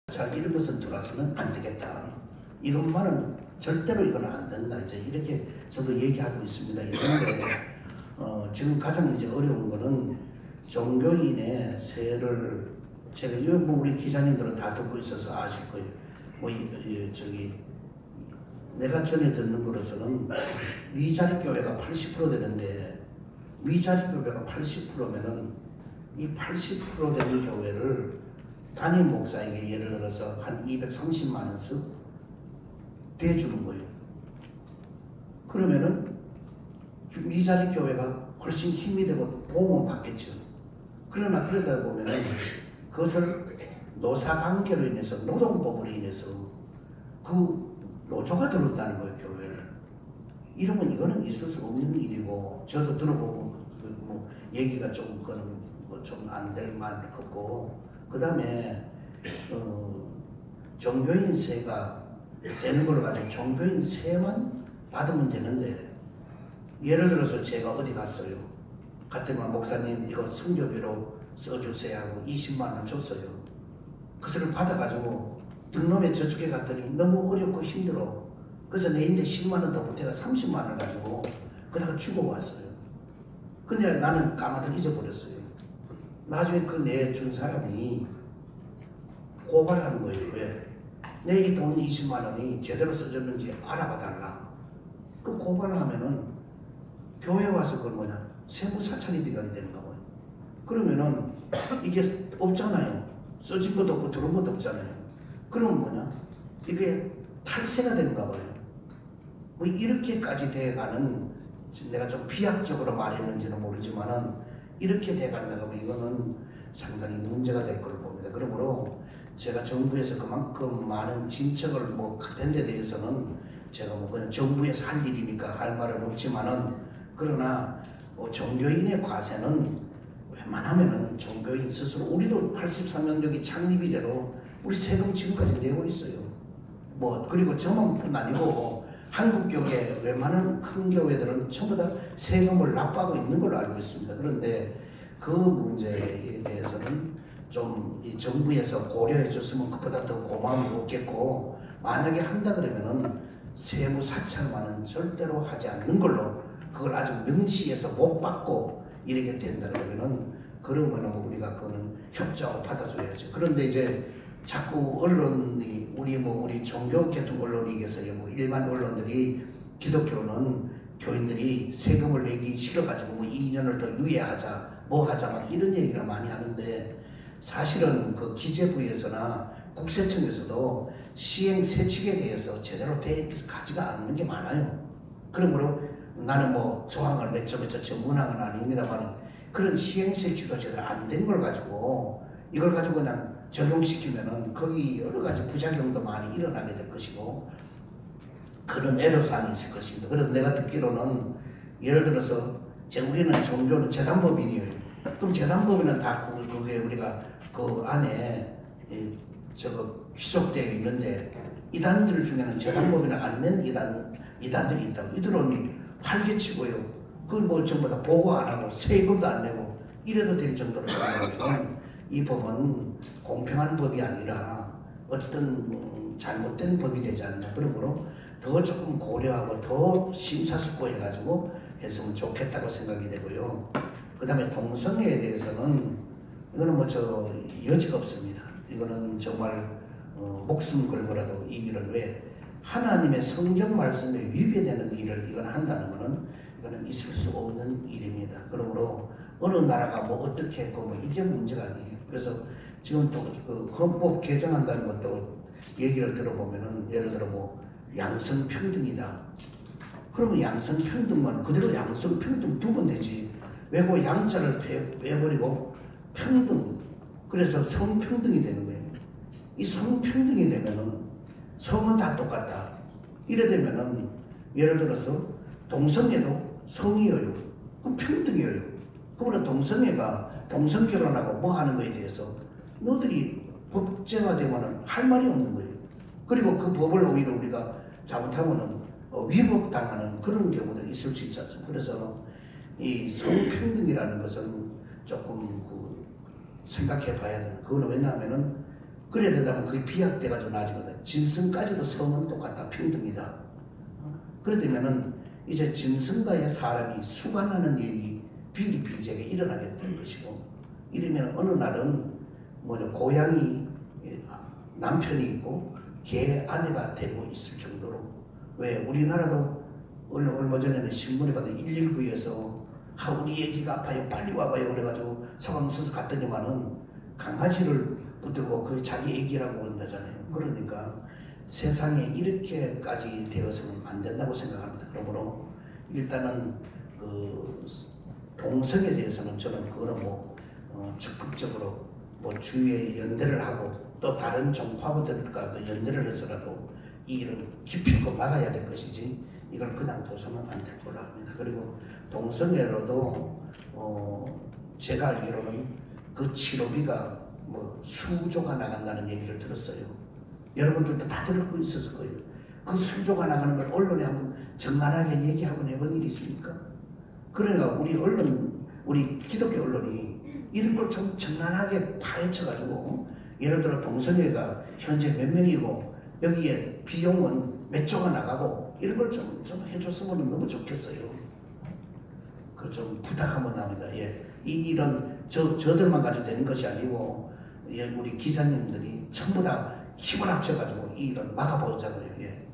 잘 이런 것은 들어와서는 안 되겠다. 이것만은 절대로 이건 안 된다. 이제 이렇게 저도 얘기하고 있습니다. 그런데 지금 가장 이제 어려운 거는 종교인의 세를 제가 뭐 우리 기자님들은 다 듣고 있어서 아실 거예요. 뭐 내가 전에 듣는 거로서는 위자리 교회가 80% 되는데 위자리 교회가 80%면은 이 80% 되는 교회를 담임 목사에게 예를 들어서 한 230만 원씩 대주는 거예요. 그러면은 위자리 교회가 훨씬 힘이 되고 도움을 받겠죠. 그러나 그러다 보면은 그것을 노사관계로 인해서 노동법으로 인해서 그 노조가 들었다는 거예요, 교회를. 이러면 이거는 있을 수 없는 일이고, 저도 들어보고 뭐 얘기가 좀 안 될 말 같고, 그 다음에 종교인 세가 되는 걸로 가지고 종교인 세만 받으면 되는데, 예를 들어서 제가 어디 갔어요. 갔더니 목사님 이거 선교비로 써주세요 하고 20만 원 줬어요. 그것을 받아가지고 등록에 저축해 갔더니 너무 어렵고 힘들어. 그래서 내 이제 10만 원 더 보태가 30만 원 가지고 그다가 주고 왔어요. 근데 나는 까마득 잊어버렸어요. 나중에 그 내 준 사람이 고발하는 거예요. 왜? 내 이 돈 20만 원이 제대로 써졌는지 알아봐 달라. 그 고발을 하면은 교회 와서 그건 뭐냐? 세무사찰이 되는 거예요. 그러면은 이게 없잖아요. 써진 것도 없고 들어온 것도 없잖아요. 그러면 뭐냐? 이게 탈세가 되는가 봐요. 뭐 이렇게까지 돼가는, 내가 좀 비약적으로 말했는지는 모르지만은 이렇게 돼간다고 하면 이거는 상당히 문제가 될 걸로 봅니다. 그러므로 제가 정부에서 그만큼 많은 진척을 뭐 된 데 대해서는 제가 뭐 그냥 정부에서 할 일이니까 할 말은 없지만은, 그러나 종교인의 과세는 웬만하면은 종교인 스스로, 우리도 83년 여기 창립 이래로 우리 세금 지금까지 내고 있어요. 뭐 그리고 저만뿐 아니고 한국 교회 웬만한 큰 교회들은 전부 다 세금을 납부하고 있는 걸로 알고 있습니다. 그런데 그 문제에 대해서는 좀 이 정부에서 고려해 줬으면 그보다 더 고마움이 없겠고, 만약에 한다 그러면은 세무 사찰만은 절대로 하지 않는 걸로, 그걸 아주 명시해서 못 받고 이렇게 된다 그러면은, 그러면은 우리가 그거는 협조하고 받아줘야죠. 그런데 이제 자꾸 언론이 우리 종교 계통 언론이겠어요. 뭐 일반 언론들이 기독교는 교인들이 세금을 내기 싫어가지고 뭐 2년을 더 유예하자, 뭐 하자, 막 이런 얘기를 많이 하는데, 사실은 그 기재부에서나 국세청에서도 시행 세칙에 대해서 제대로 가지가 않는 게 많아요. 그러므로 나는 뭐 조항을 몇 점 전문항은 아닙니다만, 그런 시행 세칙도 제대로 안 된 걸 가지고 이걸 가지고 그냥 적용시키면은 거기 여러 가지 부작용도 많이 일어나게 될 것이고, 그런 애로사항이 있을 것입니다. 그래서 내가 듣기로는 예를 들어서 우리는 종교는 재단법인이에요. 그럼 재단법인은 다 그게 우리가 그 안에 귀속되어 있는데, 이단들 중에는 재단법인을 안 낸 이단들이 있다고. 이들은 활개치고요. 그걸 뭐 전부 다 보고 안 하고 세금도 안 내고 이래도 될 정도로 이 법은 공평한 법이 아니라 어떤 잘못된 법이 되지 않나. 그러므로 더 조금 고려하고 더 심사숙고해가지고 했으면 좋겠다고 생각이 되고요. 그 다음에 동성애에 대해서는 이거는 뭐 여지가 없습니다. 이거는 정말 목숨 걸고라도 이 일을, 왜 하나님의 성경 말씀에 위배되는 일을 이건 한다는 것은 이거는 있을 수 없는 일입니다. 그러므로 어느 나라가 뭐 어떻게 했고 뭐 이게 문제가 아니에요. 그래서 지금 또 그 헌법 개정한다는 것도 얘기를 들어보면은, 예를 들어 뭐 양성평등이다. 그러면 양성평등만 그대로 양성평등 두면 되지. 왜 그 양자를 빼버리고 평등, 그래서 성평등이 되는 거예요. 이 성평등이 되면은 성은 다 똑같다. 이래 되면은 예를 들어서 동성애도 성이에요. 그럼 평등이에요. 그러나 동성애가 동성결혼하고 뭐 하는 거에 대해서 너들이 법제화되면은 할 말이 없는 거예요. 그리고 그 법을 오히려 우리가 잘못하면은 위법당하는 그런 경우도 있을 수 있지 않습니까? 그래서 이 성평등이라는 것은 조금 생각해 봐야 되는. 그거는 왜냐하면은 그래야 된다면 그게 비약돼가지고 나아지거든. 짐승까지도 성은 똑같다. 평등이다. 그러되면은 이제 짐승과의 사람이 수간하는 일이 비일비재하게 일어나게 될 것이고, 이러면 어느 날은 고양이 남편이 있고 개 아내가 되고 있을 정도로. 왜 우리나라도 얼마 전에는 신문에 봤는데 119에서 우리 애기가 아파요 빨리 와봐요 그래가지고 상황 써서 갔더니만은 강아지를 붙들고 그 자기 애기라고 그런다잖아요. 그러니까 세상에 이렇게까지 되어서는 안 된다고 생각합니다. 그러므로 일단은 그 동성에 대해서는 저는 그거는 적극적으로 주위에 연대를 하고 또 다른 종파들과도 연대를 해서라도 이 일을 기필코 막아야 될 것이지 이걸 그냥 둬서는 안 될 거라 합니다. 그리고 동성애로도 제가 알기로는 그 치료비가 수조가 나간다는 얘기를 들었어요. 여러분들도 다 들고 있었을 거예요. 그 수조가 나가는 걸 언론에 한번 정나하게 얘기하고 내본 일이 있습니까? 그러니까 우리 기독교 언론이 이런 걸 좀 정나하게 파헤쳐가지고 예를 들어 동성애가 현재 몇 명이고 여기에 비용은 몇 조가 나가고 이런 걸 좀 해줬으면 너무 좋겠어요. 그 좀 부탁하면 나옵니다. 예, 이런 저들만 가지고 되는 것이 아니고 우리 기자님들이 전부 다 힘을 합쳐가지고 이 일을 막아보자고요. 예.